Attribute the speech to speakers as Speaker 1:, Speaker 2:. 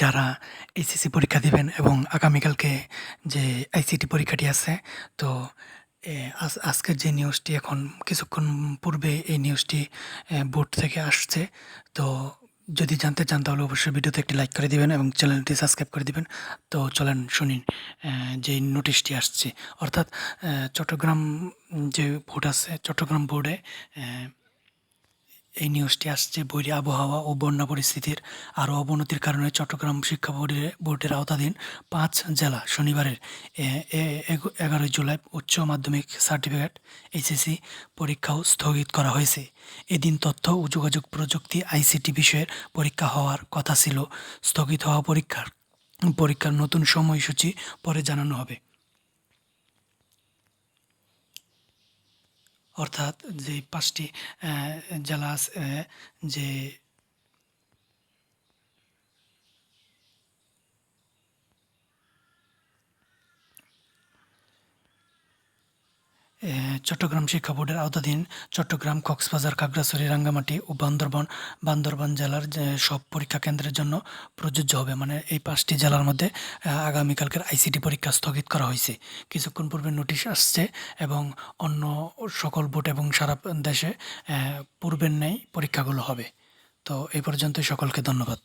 Speaker 1: যারা এইচএসসি পরীক্ষা দিবেন এবং আগামীকালকে যে আইসিটি পরীক্ষাটি আছে, তো আজকের যে নিউজটি এখন কিছুক্ষণ পূর্বে এই নিউজটি বোর্ড থেকে আসছে। তো যদি জানতে চান তাহলে অবশ্যই ভিডিওতে একটি লাইক করে দিবেন এবং চ্যানেলটি সাবস্ক্রাইব করে দিবেন। তো চলেন শুনি যে নোটিশটি আসছে, অর্থাৎ চট্টগ্রাম যে বোর্ড আছে, চট্টগ্রাম বোর্ডে এই নিউজটি আসছে বৈরী আবহাওয়া ও বন্যা পরিস্থিতির আরও অবনতির কারণে চট্টগ্রাম শিক্ষা বোর্ডের আওতাধীন ৫ জেলা শনিবারের ১১ জুলাই উচ্চ মাধ্যমিক সার্টিফিকেট এইচএসসি পরীক্ষাও স্থগিত করা হয়েছে। এদিন তথ্য ও যোগাযোগ প্রযুক্তি আইসিটি বিষয়ের পরীক্ষা হওয়ার কথা ছিল। স্থগিত হওয়া পরীক্ষার নতুন সময়সূচি পরে জানানো হবে। অর্থাৎ যে ৫টি জেলা যে চট্টগ্রাম শিক্ষা বোর্ডের আওতাধীন চট্টগ্রাম, কক্সবাজার, খাগড়াছড়ি, রাঙ্গামাটি ও বান্দরবান জেলার যে সব পরীক্ষা কেন্দ্রের জন্য প্রযোজ্য হবে। মানে এই ৫টি জেলার মধ্যে আগামীকালকের আইসিটি পরীক্ষা স্থগিত করা হয়েছে। কিছুক্ষণ পূর্বে নোটিশ আসছে এবং অন্য সকল বোর্ড এবং সারা দেশে পূর্বের ন্যায় পরীক্ষাগুলো হবে। তো এই পর্যন্তই, সকলকে ধন্যবাদ।